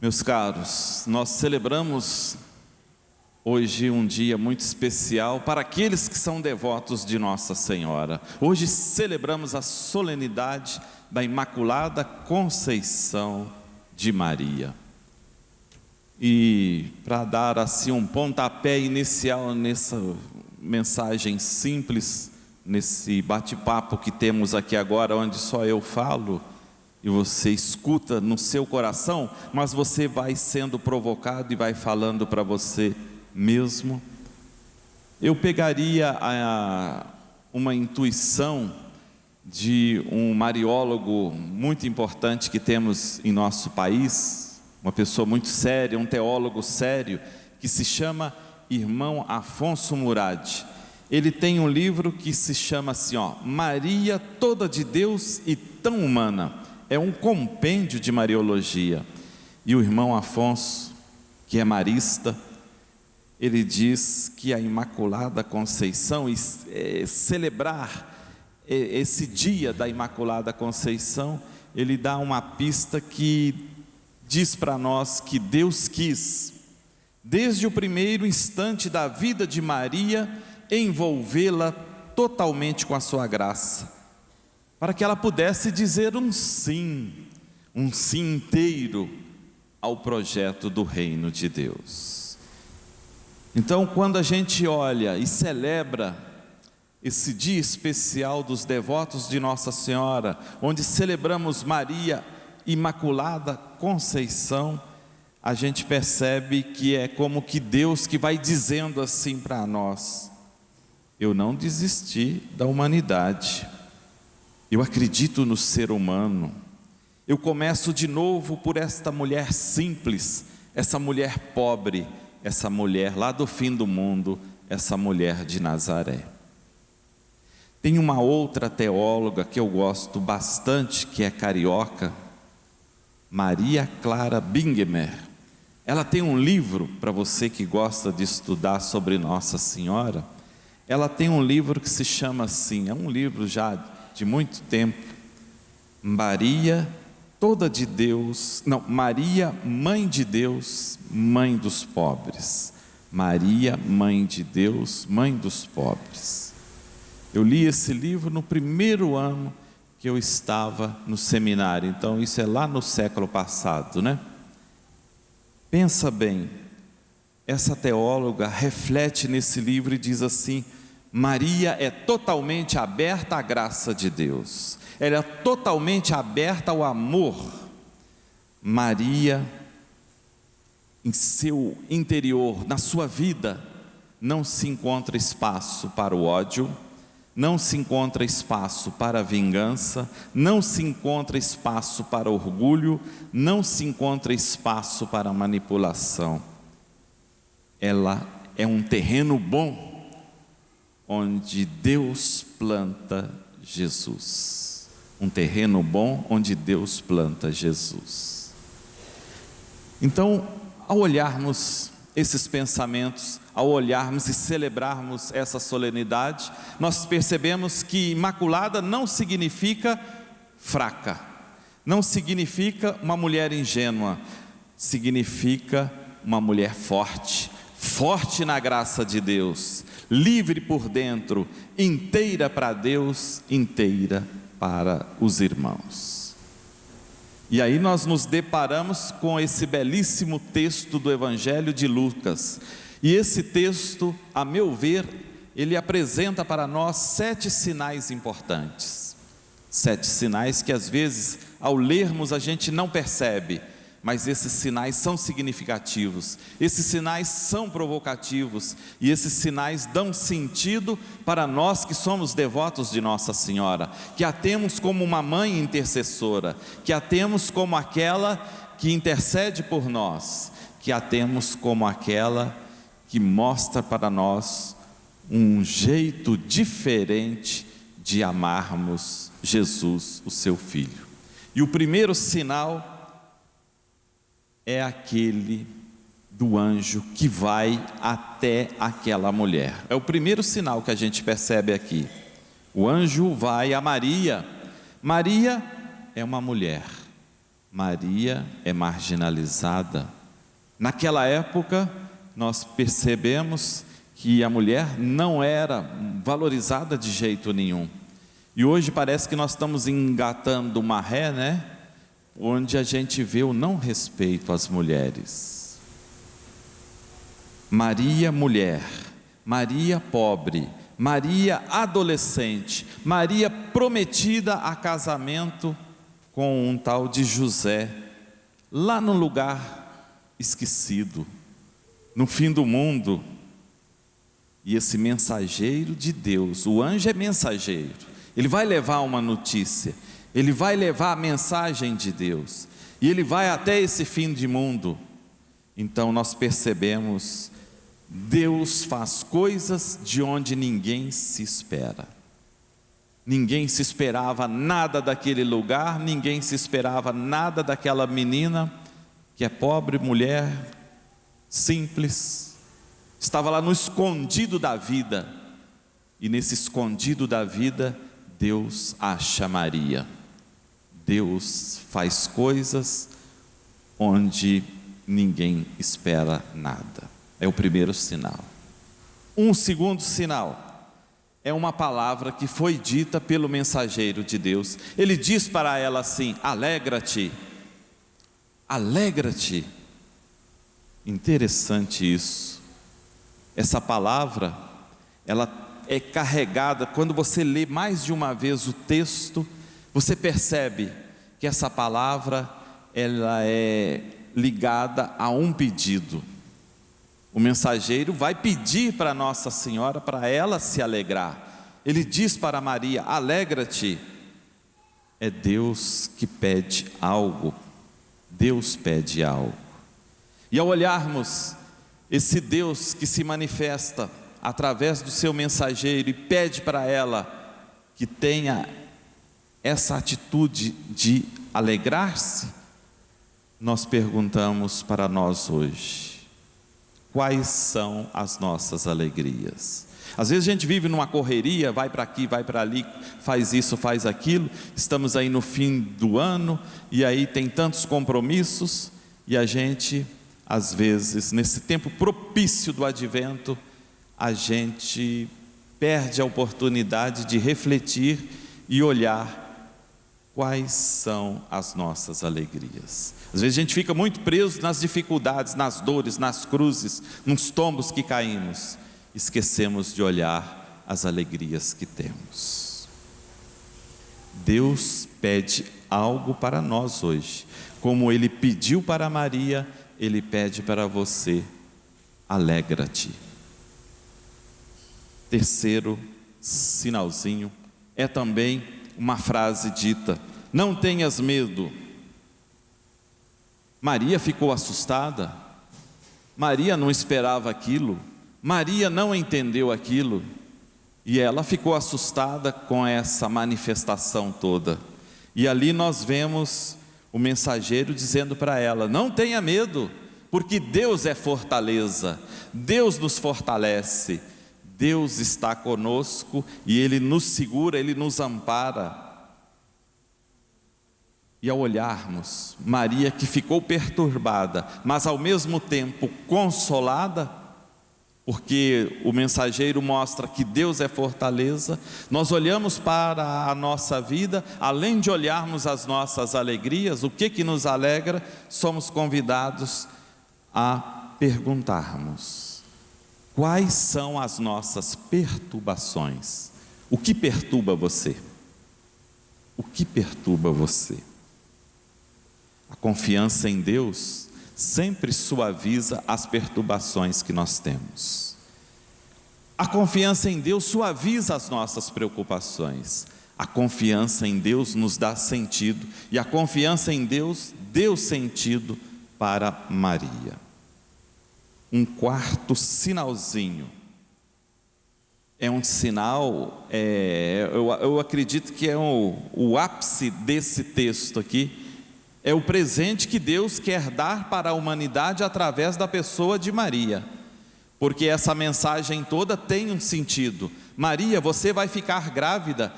Meus caros, nós celebramos hoje um dia muito especial para aqueles que são devotos de Nossa Senhora. Hoje celebramos a solenidade da Imaculada Conceição de Maria. E para dar assim um pontapé inicial nessa mensagem simples, nesse bate-papo que temos aqui agora, onde só eu falo e você escuta no seu coração, mas você vai sendo provocado e vai falando para você mesmo. Eu pegaria uma intuição de um mariólogo muito importante que temos em nosso país, uma pessoa muito séria, um teólogo sério, que se chama Irmão Afonso Murad. Ele tem um livro que se chama assim, Maria toda de Deus e tão humana. É um compêndio de Mariologia. E o irmão Afonso, que é marista, ele diz que a Imaculada Conceição, celebrar esse dia da Imaculada Conceição, ele dá uma pista que diz para nós que Deus quis, desde o primeiro instante da vida de Maria, envolvê-la totalmente com a sua graça, para que ela pudesse dizer um sim inteiro ao projeto do reino de Deus. Então, quando a gente olha e celebra esse dia especial dos devotos de Nossa Senhora, onde celebramos Maria Imaculada Conceição, a gente percebe que é como que Deus que vai dizendo assim para nós: eu não desisti da humanidade, eu acredito no ser humano, eu começo de novo por esta mulher simples, essa mulher pobre, essa mulher lá do fim do mundo, essa mulher de Nazaré. Tem uma outra teóloga que eu gosto bastante, que é carioca, Maria Clara Bingemer. Ela tem um livro, para você que gosta de estudar sobre Nossa Senhora, ela tem um livro que se chama assim, é um livro já de muito tempo, Maria toda de Deus, não, Maria Mãe de Deus, Mãe dos pobres. Maria Mãe de Deus, Mãe dos pobres. Eu li esse livro no primeiro ano que eu estava no seminário, então isso é lá no século passado, né? Pensa bem, essa teóloga reflete nesse livro e diz assim: Maria é totalmente aberta à graça de Deus, ela é totalmente aberta ao amor. Maria, em seu interior, na sua vida, não se encontra espaço para o ódio, não se encontra espaço para a vingança, não se encontra espaço para orgulho, não se encontra espaço para manipulação. Ela é um terreno bom, onde Deus planta Jesus. Um terreno bom onde Deus planta Jesus. Então, ao olharmos esses pensamentos, ao olharmos e celebrarmos essa solenidade, nós percebemos que Imaculada não significa fraca, não significa uma mulher ingênua, significa uma mulher forte, forte na graça de Deus, livre por dentro, inteira para Deus, inteira para os irmãos. E aí nós nos deparamos com esse belíssimo texto do Evangelho de Lucas. E esse texto, a meu ver, ele apresenta para nós 7 sinais importantes. 7 sinais que às vezes, ao lermos, a gente não percebe, mas esses sinais são significativos, esses sinais são provocativos, e esses sinais dão sentido para nós que somos devotos de Nossa Senhora, que a temos como uma mãe intercessora, que a temos como aquela que intercede por nós, que a temos como aquela que mostra para nós um jeito diferente de amarmos Jesus, o seu Filho. E o primeiro sinal é aquele do anjo que vai até aquela mulher. É o primeiro sinal que a gente percebe aqui. O anjo vai a Maria. Maria é uma mulher. Maria é marginalizada. Naquela época, nós percebemos que a mulher não era valorizada de jeito nenhum. E hoje parece que nós estamos engatando uma ré, né? Onde a gente vê o não respeito às mulheres. Maria mulher, Maria pobre, Maria adolescente, Maria prometida a casamento com um tal de José, lá no lugar esquecido, no fim do mundo. E esse mensageiro de Deus, o anjo é mensageiro, ele vai levar uma notícia, ele vai levar a mensagem de Deus, e ele vai até esse fim de mundo. Então nós percebemos, Deus faz coisas de onde ninguém se espera. Ninguém se esperava nada daquele lugar, ninguém se esperava nada daquela menina, que é pobre, mulher, simples, estava lá no escondido da vida, e nesse escondido da vida, Deus acha Maria. Deus faz coisas onde ninguém espera nada. É o primeiro sinal. Um segundo sinal é uma palavra que foi dita pelo mensageiro de Deus. Ele diz para ela assim: alegra-te, alegra-te. Interessante isso. Essa palavra, ela é carregada, quando você lê mais de uma vez o texto, você percebe que essa palavra, ela é ligada a um pedido. O mensageiro vai pedir para Nossa Senhora, para ela se alegrar. Ele diz para Maria: alegra-te. É Deus que pede algo. Deus pede algo. E ao olharmos esse Deus que se manifesta através do seu mensageiro e pede para ela que tenha essa atitude de alegrar-se, nós perguntamos para nós hoje: quais são as nossas alegrias? Às vezes a gente vive numa correria, vai para aqui, vai para ali, faz isso, faz aquilo. Estamos aí no fim do ano, e aí tem tantos compromissos, e a gente, às vezes, nesse tempo propício do advento, a gente perde a oportunidade de refletir e olhar quais são as nossas alegrias. Às vezes a gente fica muito preso nas dificuldades, nas dores, nas cruzes, nos tombos que caímos. Esquecemos de olhar as alegrias que temos. Deus pede algo para nós hoje. Como Ele pediu para Maria, Ele pede para você: alegra-te. Terceiro sinalzinho é também uma frase dita: não tenhas medo. Maria ficou assustada. Maria não esperava aquilo. Maria não entendeu aquilo. E ela ficou assustada com essa manifestação toda. E ali nós vemos o mensageiro dizendo para ela: não tenha medo, porque Deus é fortaleza. Deus nos fortalece. Deus está conosco e Ele nos segura, Ele nos ampara. E ao olharmos Maria, que ficou perturbada, mas ao mesmo tempo consolada, porque o mensageiro mostra que Deus é fortaleza, nós olhamos para a nossa vida, além de olharmos as nossas alegrias, o que nos alegra, somos convidados a perguntarmos: quais são as nossas perturbações? O que perturba você? O que perturba você? A confiança em Deus sempre suaviza as perturbações que nós temos. A confiança em Deus suaviza as nossas preocupações. A confiança em Deus nos dá sentido, e a confiança em Deus deu sentido para Maria. Um quarto sinalzinho, é um sinal, eu acredito que é o ápice desse texto aqui, é o presente que Deus quer dar para a humanidade através da pessoa de Maria, porque essa mensagem toda tem um sentido. Maria, você vai ficar grávida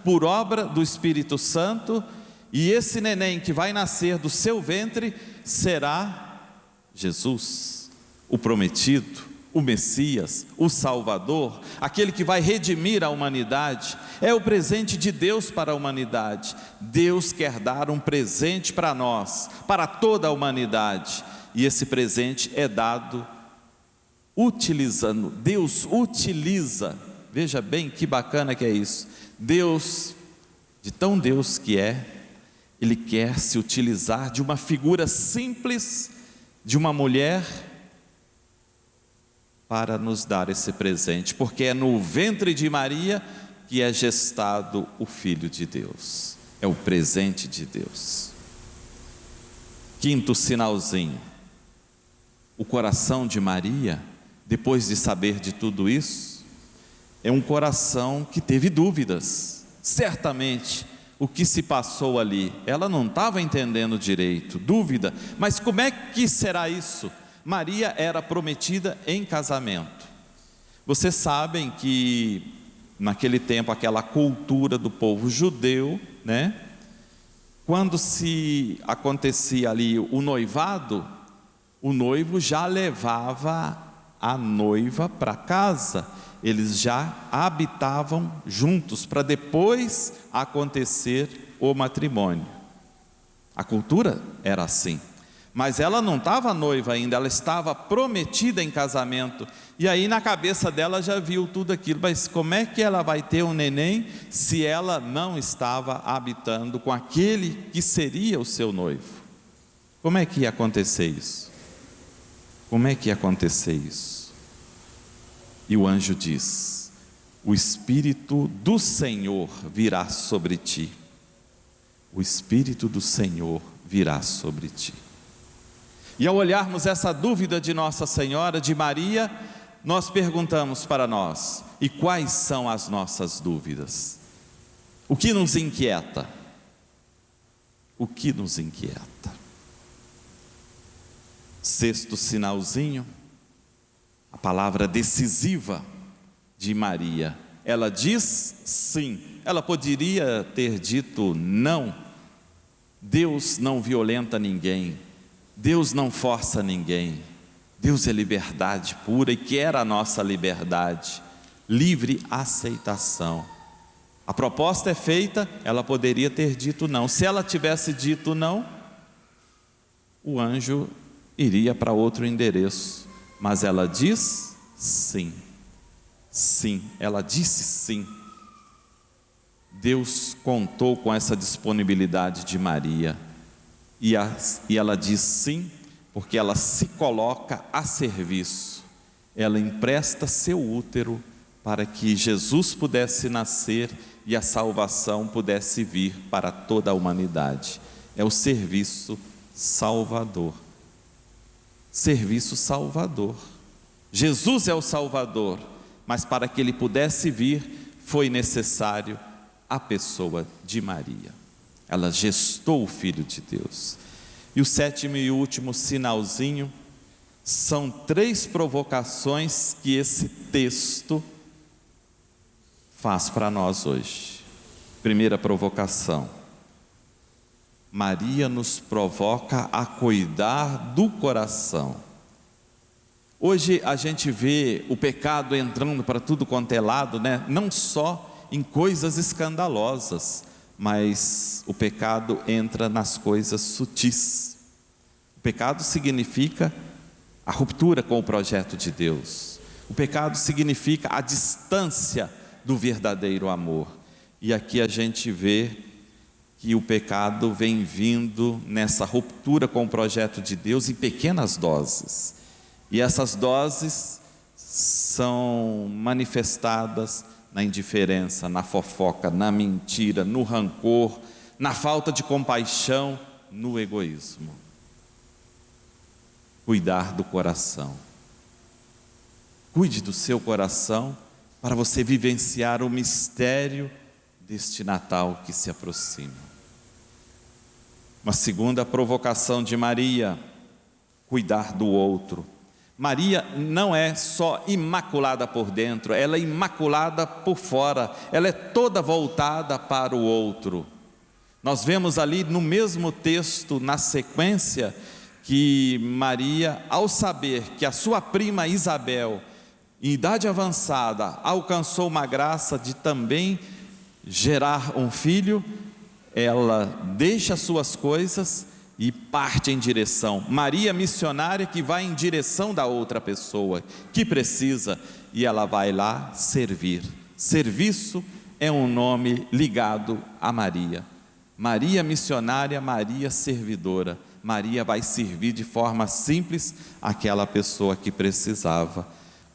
por obra do Espírito Santo, e esse neném que vai nascer do seu ventre será Jesus, o prometido, o Messias, o Salvador, aquele que vai redimir a humanidade. É o presente de Deus para a humanidade. Deus quer dar um presente para nós, para toda a humanidade, e esse presente é dado utilizando. Deus utiliza, veja bem que bacana que é isso. Deus, de tão Deus que é, Ele quer se utilizar de uma figura simples, de uma mulher, para nos dar esse presente, porque é no ventre de Maria que é gestado o Filho de Deus, é o presente de Deus. Quinto sinalzinho, o coração de Maria, depois de saber de tudo isso, é um coração que teve dúvidas. Certamente o que se passou ali, ela não estava entendendo direito, dúvida, mas como é que será isso? Maria era prometida em casamento. Vocês sabem que naquele tempo, aquela cultura do povo judeu, né? Quando se acontecia ali o noivado, o noivo já levava a noiva para casa, eles já habitavam juntos para depois acontecer o matrimônio. A cultura era assim. Mas ela não estava noiva ainda, ela estava prometida em casamento. E aí na cabeça dela já viu tudo aquilo. Mas como é que ela vai ter um neném se ela não estava habitando com aquele que seria o seu noivo? Como é que ia acontecer isso? Como é que ia acontecer isso? E o anjo diz: o Espírito do Senhor virá sobre ti. O Espírito do Senhor virá sobre ti. E ao olharmos essa dúvida de Nossa Senhora, de Maria, nós perguntamos para nós: e quais são as nossas dúvidas? O que nos inquieta? O que nos inquieta? Sexto sinalzinho, a palavra decisiva de Maria. Ela diz sim. Ela poderia ter dito não. Deus não violenta ninguém. Deus não força ninguém. Deus é liberdade pura e quer a nossa liberdade, livre aceitação. A proposta é feita, ela poderia ter dito não. Se ela tivesse dito não, o anjo iria para outro endereço. Mas ela diz sim. Sim, ela disse sim. Deus contou com essa disponibilidade de Maria. E ela diz sim, porque ela se coloca a serviço. Ela empresta seu útero para que Jesus pudesse nascer e a salvação pudesse vir para toda a humanidade. É o serviço salvador. Serviço salvador. Jesus é o Salvador, mas para que ele pudesse vir, foi necessário a pessoa de Maria. Ela gestou o Filho de Deus. E o sétimo e último sinalzinho, são 3 provocações que esse texto faz para nós hoje. Primeira provocação: Maria nos provoca a cuidar do coração. Hoje a gente vê o pecado entrando para tudo quanto é lado, né? Não só em coisas escandalosas, mas o pecado entra nas coisas sutis. O pecado significa a ruptura com o projeto de Deus. O pecado significa a distância do verdadeiro amor. E aqui a gente vê que o pecado vem vindo nessa ruptura com o projeto de Deus em pequenas doses. E essas doses são manifestadas na indiferença, na fofoca, na mentira, no rancor, na falta de compaixão, no egoísmo. Cuidar do coração. Cuide do seu coração para você vivenciar o mistério deste Natal que se aproxima. Uma segunda provocação de Maria: cuidar do outro. Maria não é só imaculada por dentro, ela é imaculada por fora, ela é toda voltada para o outro. Nós vemos ali no mesmo texto, na sequência, que Maria, ao saber que a sua prima Isabel, em idade avançada, alcançou uma graça de também gerar um filho, ela deixa suas coisas e parte em direção. Maria missionária que vai em direção da outra pessoa que precisa, e ela vai lá servir. Serviço é um nome ligado a Maria. Maria missionária, Maria servidora. Maria vai servir de forma simples aquela pessoa que precisava.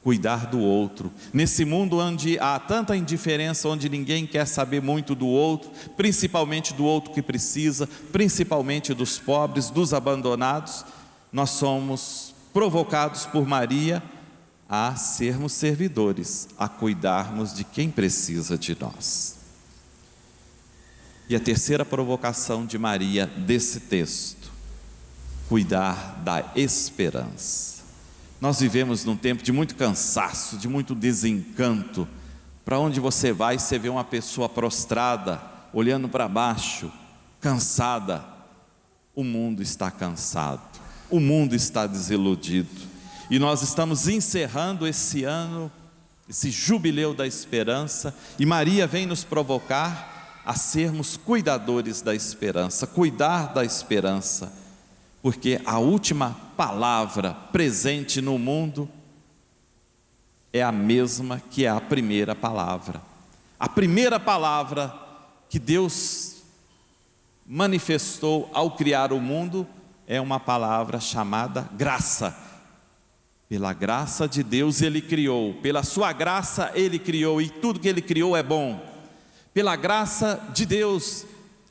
Cuidar do outro. Nesse mundo onde há tanta indiferença, onde ninguém quer saber muito do outro, principalmente do outro que precisa, principalmente dos pobres, dos abandonados, nós somos provocados por Maria a sermos servidores, a cuidarmos de quem precisa de nós. E a terceira provocação de Maria desse texto: cuidar da esperança. Nós vivemos num tempo de muito cansaço, de muito desencanto. Para onde você vai, você vê uma pessoa prostrada, olhando para baixo, cansada. O mundo está cansado, o mundo está desiludido. E nós estamos encerrando esse ano, esse jubileu da esperança, e Maria vem nos provocar a sermos cuidadores da esperança, cuidar da esperança, porque a última palavra presente no mundo é a mesma que é a primeira palavra. A primeira palavra que Deus manifestou ao criar o mundo é uma palavra chamada graça. Pela graça de Deus Ele criou, pela sua graça Ele criou, e tudo que Ele criou é bom. Pela graça de Deus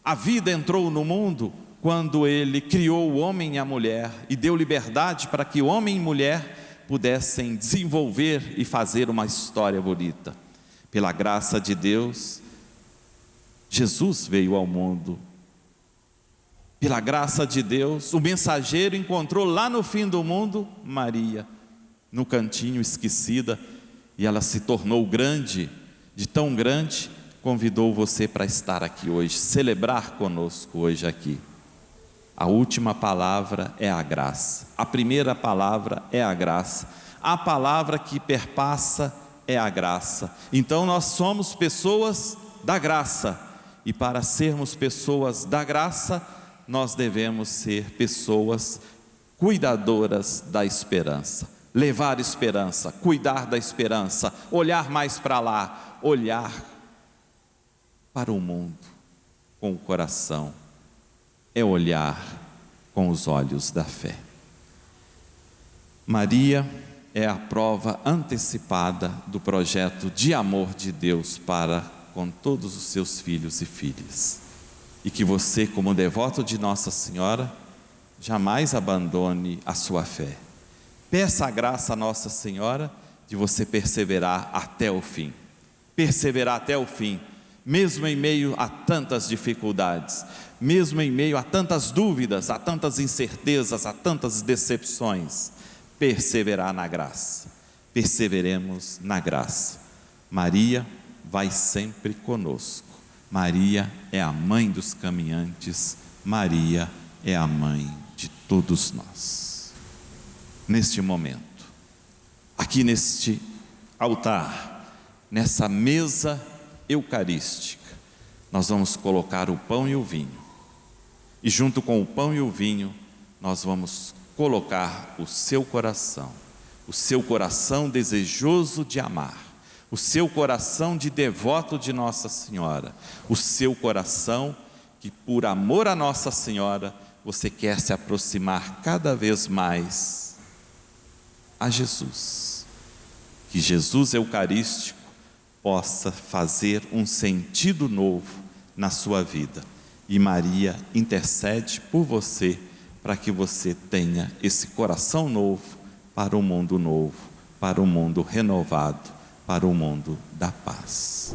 a vida entrou no mundo quando Ele criou o homem e a mulher e deu liberdade para que o homem e mulher pudessem desenvolver e fazer uma história bonita. Pela graça de Deus, Jesus veio ao mundo. Pela graça de Deus, o mensageiro encontrou lá no fim do mundo Maria, no cantinho esquecida, e ela se tornou grande, de tão grande, convidou você para estar aqui hoje, celebrar conosco hoje aqui. A última palavra é a graça, a primeira palavra é a graça, a palavra que perpassa é a graça. Então nós somos pessoas da graça, e para sermos pessoas da graça, nós devemos ser pessoas cuidadoras da esperança, levar esperança, cuidar da esperança, olhar mais para lá, olhar para o mundo com o coração, é olhar com os olhos da fé. Maria é a prova antecipada do projeto de amor de Deus para com todos os seus filhos e filhas. E que você, como devoto de Nossa Senhora, jamais abandone a sua fé. Peça a graça a Nossa Senhora de você perseverar até o fim. Perseverar até o fim, mesmo em meio a tantas dificuldades, mesmo em meio a tantas dúvidas, a tantas incertezas, a tantas decepções. Perseverar na graça. Perseveremos na graça. Maria vai sempre conosco. Maria é a mãe dos caminhantes. Maria é a mãe de todos nós. Neste momento, aqui neste altar, nessa mesa eucarística, nós vamos colocar o pão e o vinho. E junto com o pão e o vinho, nós vamos colocar o seu coração desejoso de amar, o seu coração de devoto de Nossa Senhora, o seu coração que por amor a Nossa Senhora, você quer se aproximar cada vez mais a Jesus. Que Jesus Eucarístico possa fazer um sentido novo na sua vida. E Maria intercede por você, para que você tenha esse coração novo para o mundo novo, para o mundo renovado, para o mundo da paz.